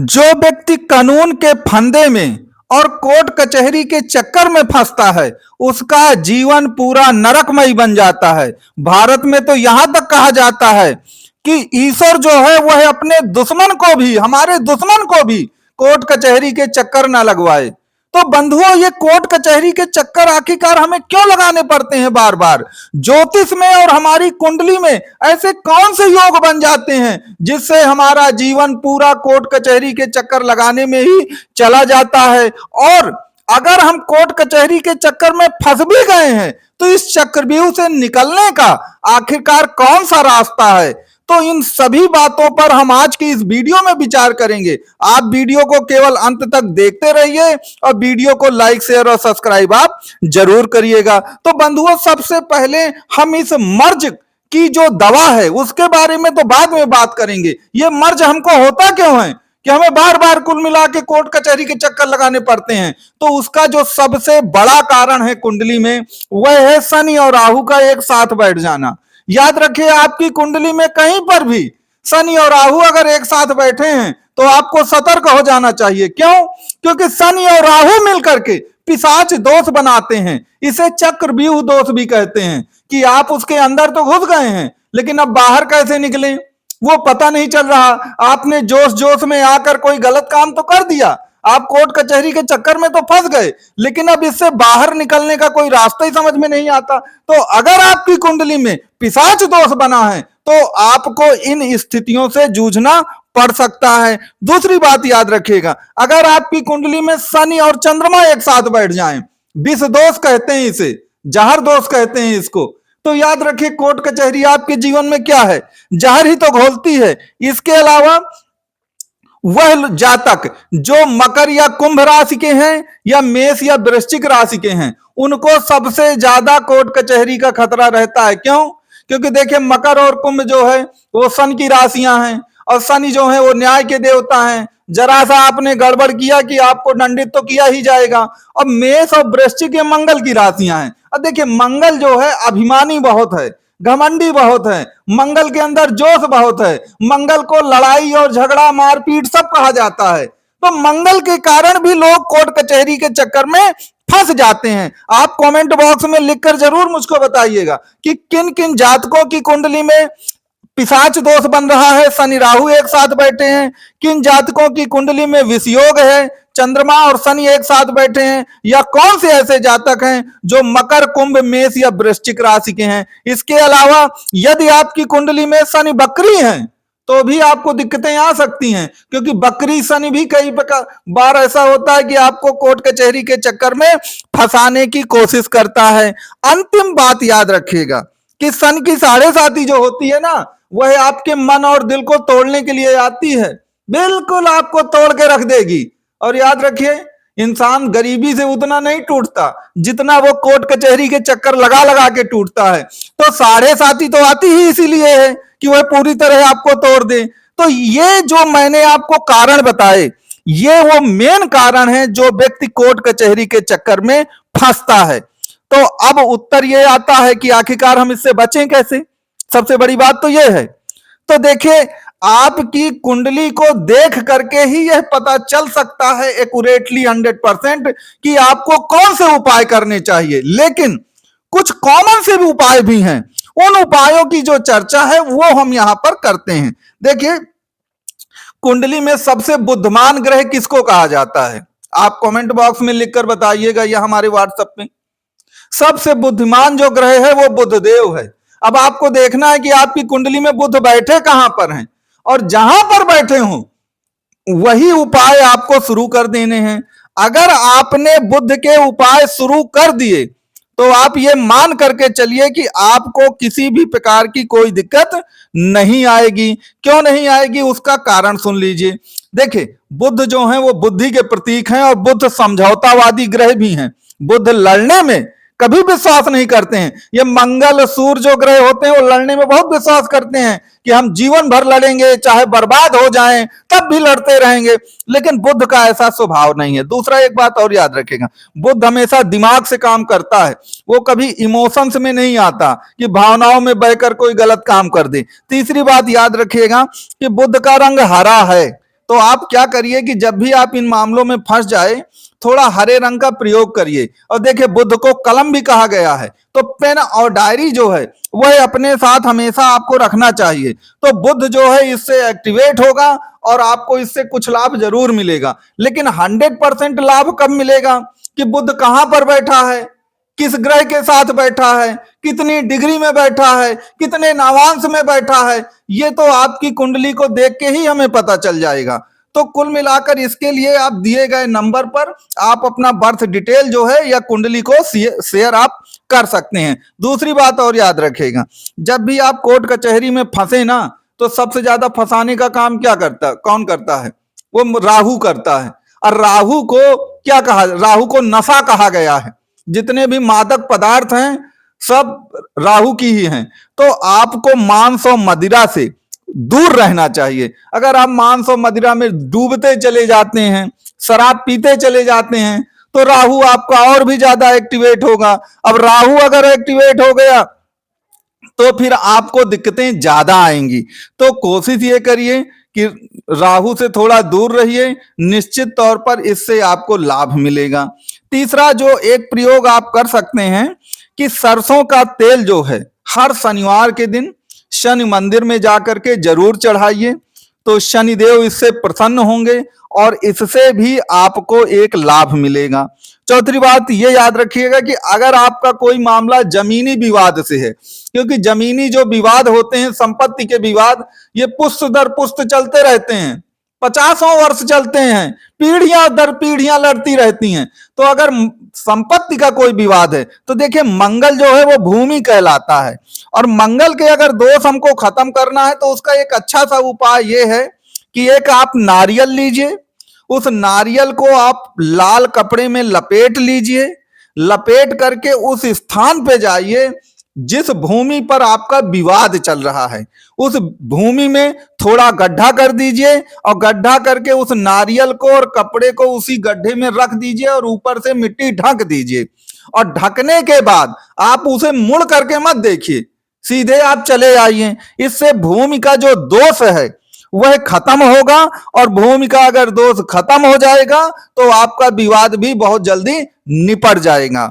जो व्यक्ति कानून के फंदे में और कोर्ट कचहरी के चक्कर में फंसता है उसका जीवन पूरा नरकमय बन जाता है। भारत में तो यहां तक कहा जाता है कि ईश्वर जो है वह अपने दुश्मन को भी, हमारे दुश्मन को भी कोर्ट कचहरी के चक्कर ना लगवाए। तो बंधुओं, ये कोर्ट कचहरी के चक्कर आखिरकार हमें क्यों लगाने पड़ते हैं बार बार? ज्योतिष में और हमारी कुंडली में ऐसे कौन से योग बन जाते हैं जिससे हमारा जीवन पूरा कोर्ट कचहरी के चक्कर लगाने में ही चला जाता है? और अगर हम कोर्ट कचहरी के चक्कर में फंस भी गए हैं तो इस चक्रव्यूह से निकलने का आखिरकार कौन सा रास्ता है? तो इन सभी बातों पर हम आज की इस वीडियो में विचार करेंगे। आप वीडियो को केवल अंत तक देखते रहिए और वीडियो को लाइक, शेयर और सब्सक्राइब आप जरूर करिएगा। तो बंधुओं, सबसे पहले हम इस मर्ज की जो दवा है उसके बारे में तो बाद में बात करेंगे। ये मर्ज हमको होता क्यों है कि हमें बार बार कुल मिला के कोर्ट कचहरी के चक्कर लगाने पड़ते हैं? तो उसका जो सबसे बड़ा कारण है कुंडली में, वह है शनि और राहु का एक साथ बैठ जाना। याद रखिए, आपकी कुंडली में कहीं पर भी शनि और राहु अगर एक साथ बैठे हैं तो आपको सतर्क हो जाना चाहिए। क्यों? क्योंकि शनि और राहु मिलकर के पिशाच दोष बनाते हैं। इसे चक्रव्यूह दोष भी कहते हैं कि आप उसके अंदर तो घुस गए हैं लेकिन अब बाहर कैसे निकलें वो पता नहीं चल रहा। आपने जोश जोश में आकर कोई गलत काम तो कर दिया, आप कोर्ट कचहरी के चक्कर में तो फंस गए, लेकिन अब इससे बाहर निकलने का कोई रास्ता ही समझ में नहीं आता। तो अगर आपकी कुंडली में पिशाच दोष बना है तो आपको इन स्थितियों से जूझना पड़ सकता है। दूसरी बात याद रखिएगा, अगर आपकी कुंडली में शनि और चंद्रमा एक साथ बैठ जाएं, विष दोष कहते हैं इसे, जहर दोष कहते हैं इसको, तो याद रखिए कोर्ट कचहरी आपके जीवन में क्या है, जहर ही तो घोलती है। इसके अलावा वह जातक जो मकर या कुंभ राशि के हैं या मेष या वृश्चिक राशि के हैं, उनको सबसे ज्यादा कोर्ट कचहरी का खतरा रहता है। क्यों? क्योंकि देखिए, मकर और कुंभ जो है वो शनि की राशियां हैं और शनि जो है वो न्याय के देवता हैं। जरा सा आपने गड़बड़ किया कि आपको दंडित तो किया ही जाएगा। और मेष और वृश्चिक ये मंगल की राशियां हैं। अब देखिए, मंगल जो है अभिमानी बहुत है, घमंडी बहुत है, मंगल के अंदर जोश बहुत है, मंगल को लड़ाई और झगड़ा मारपीट सब कहा जाता है। तो मंगल के कारण भी लोग कोर्ट कचहरी के चक्कर में फंस जाते हैं। आप कमेंट बॉक्स में लिखकर जरूर मुझको बताइएगा कि किन किन जातकों की कुंडली में पिशाच दोष बन रहा है, शनि राहु एक साथ बैठे हैं, किन जातकों की कुंडली में विषयोग है, चंद्रमा और शनि एक साथ बैठे हैं, या कौन से ऐसे जातक हैं जो मकर, कुंभ, मेष या वृश्चिक राशि के हैं। इसके अलावा यदि आपकी कुंडली में शनि बकरी है तो भी आपको दिक्कतें आ सकती हैं, क्योंकि बकरी शनि भी कई बार ऐसा होता है कि आपको कोर्ट कचहरी के चक्कर में फंसाने की कोशिश करता है। अंतिम बात याद रखिएगा कि शनि की साढ़े साती जो होती है ना, वह आपके मन और दिल को तोड़ने के लिए आती है, बिल्कुल आपको तोड़ के रख देगी। और याद रखिए, इंसान गरीबी से उतना नहीं टूटता जितना वो कोर्ट कचहरी के चक्कर लगा लगा के टूटता है। तो साढ़े साती तो आती ही इसीलिए है कि वह पूरी तरह आपको तोड़ दे। तो ये जो मैंने आपको कारण बताए, ये वो मेन कारण है जो व्यक्ति कोर्ट कचहरी के चक्कर में फंसता है। तो अब उत्तर ये आता है कि आखिरकार हम इससे बचें कैसे? सबसे बड़ी बात तो यह है। तो देखिए, आपकी कुंडली को देख करके ही यह पता चल सकता है एक्यूरेटली 100% कि आपको कौन से उपाय करने चाहिए। लेकिन कुछ कॉमन से भी उपाय भी हैं, उन उपायों की जो चर्चा है वो हम यहां पर करते हैं। देखिए, कुंडली में सबसे बुद्धिमान ग्रह किसको कहा जाता है? आप कमेंट बॉक्स में लिखकर बताइएगा या हमारे व्हाट्सएप पे। सबसे बुद्धिमान जो ग्रह है वो बुधदेव है। अब आपको देखना है कि आपकी कुंडली में बुध बैठे कहां पर हैं, और जहां पर बैठे हो वही उपाय आपको शुरू कर देने हैं। अगर आपने बुध के उपाय शुरू कर दिए तो आप ये मान करके चलिए कि आपको किसी भी प्रकार की कोई दिक्कत नहीं आएगी। क्यों नहीं आएगी, उसका कारण सुन लीजिए। देखिए, बुध जो है वो बुद्धि के प्रतीक हैं और बुध समझौतावादी ग्रह भी हैं। बुध लड़ने में कभी विश्वास नहीं करते हैं। ये मंगल, सूर्य जो ग्रह होते हैं वो लड़ने में बहुत विश्वास करते हैं कि हम जीवन भर लड़ेंगे, चाहे बर्बाद हो जाएं तब भी लड़ते रहेंगे। लेकिन बुध का ऐसा स्वभाव नहीं है। दूसरा एक बात और याद रखेगा, बुध हमेशा दिमाग से काम करता है, वो कभी इमोशंस में नहीं आता कि भावनाओं में बहकर कोई गलत काम कर दे। तीसरी बात याद रखिएगा कि बुध का रंग हरा है, तो आप क्या करिए कि जब भी आप इन मामलों में फंस जाए, थोड़ा हरे रंग का प्रयोग करिए। और देखिए, बुध को कलम भी कहा गया है, तो पेन और डायरी जो है वह अपने साथ हमेशा आपको रखना चाहिए। तो बुध जो है इससे एक्टिवेट होगा और आपको इससे कुछ लाभ जरूर मिलेगा। लेकिन 100% लाभ कब मिलेगा कि बुध कहां पर बैठा है, किस ग्रह के साथ बैठा है, कितनी डिग्री में बैठा है, कितने नावांश में बैठा है, ये तो आपकी कुंडली को देख के ही हमें पता चल जाएगा। तो कुल मिलाकर इसके लिए आप दिए गए नंबर पर आप अपना बर्थ डिटेल जो है या कुंडली को शेयर आप कर सकते हैं। दूसरी बात और याद रखिएगा, जब भी आप कोर्ट कचहरी में फंसे ना, तो सबसे ज्यादा फंसाने का काम क्या करता है, कौन करता है? वो राहु करता है। और राहु को क्या कहा, राहु को नशा कहा गया है। जितने भी मादक पदार्थ हैं सब राहु की ही हैं। तो आपको मांस और मदिरा से दूर रहना चाहिए। अगर आप मांस और मदिरा में डूबते चले जाते हैं, शराब पीते चले जाते हैं, तो राहु आपका और भी ज्यादा एक्टिवेट होगा। अब राहु अगर एक्टिवेट हो गया तो फिर आपको दिक्कतें ज्यादा आएंगी। तो कोशिश ये करिए कि राहु से थोड़ा दूर रहिए, निश्चित तौर पर इससे आपको लाभ मिलेगा। तीसरा जो एक प्रयोग आप कर सकते हैं कि सरसों का तेल जो है हर शनिवार के दिन शनि मंदिर में जाकर के जरूर चढ़ाइए, तो शनिदेव इससे प्रसन्न होंगे और इससे भी आपको एक लाभ मिलेगा। चौथी बात ये याद रखिएगा कि अगर आपका कोई मामला जमीनी विवाद से है, क्योंकि जमीनी जो विवाद होते हैं, संपत्ति के विवाद, ये पुष्ट दर पुष्ट चलते रहते हैं, 50 वर्ष चलते हैं, पीढ़ियां दर पीढ़ियां लड़ती रहती हैं। तो अगर संपत्ति का कोई विवाद है तो देखिए, मंगल जो है वो भूमि कहलाता है, और मंगल के अगर दोष हमको खत्म करना है तो उसका एक अच्छा सा उपाय ये है कि एक आप नारियल लीजिए, उस नारियल को आप लाल कपड़े में लपेट लीजिए, लपेट करके उस स्थान पे जाइए जिस भूमि पर आपका विवाद चल रहा है, उस भूमि में थोड़ा गड्ढा कर दीजिए और गड्ढा करके उस नारियल को और कपड़े को उसी गड्ढे में रख दीजिए और ऊपर से मिट्टी ढक दीजिए। और ढकने के बाद आप उसे मुड़ करके मत देखिए, सीधे आप चले आइए। इससे भूमि का जो दोष है वह खत्म होगा, और भूमि का अगर दोष खत्म हो जाएगा तो आपका विवाद भी बहुत जल्दी निपट जाएगा।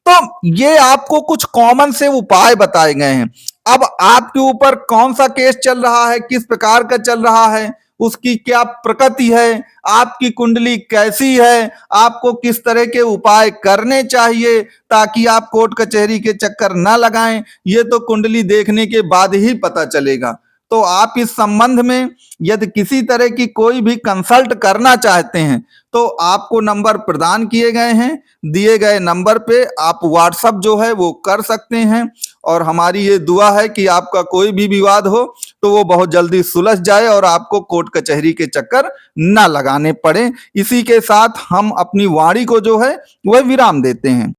तो ये आपको कुछ कॉमन से उपाय बताए गए हैं। अब आपके ऊपर कौन सा केस चल रहा है, किस प्रकार का चल रहा है, उसकी क्या प्रकृति है, आपकी कुंडली कैसी है, आपको किस तरह के उपाय करने चाहिए ताकि आप कोर्ट कचहरी के चक्कर ना लगाएं, ये तो कुंडली देखने के बाद ही पता चलेगा। तो आप इस संबंध में यदि किसी तरह की कोई भी कंसल्ट करना चाहते हैं तो आपको नंबर प्रदान किए गए हैं, दिए गए नंबर पे आप व्हाट्सएप जो है वो कर सकते हैं। और हमारी ये दुआ है कि आपका कोई भी विवाद हो तो वो बहुत जल्दी सुलझ जाए और आपको कोर्ट कचहरी के चक्कर ना लगाने पड़े। इसी के साथ हम अपनी वाणी को जो है वह विराम देते हैं।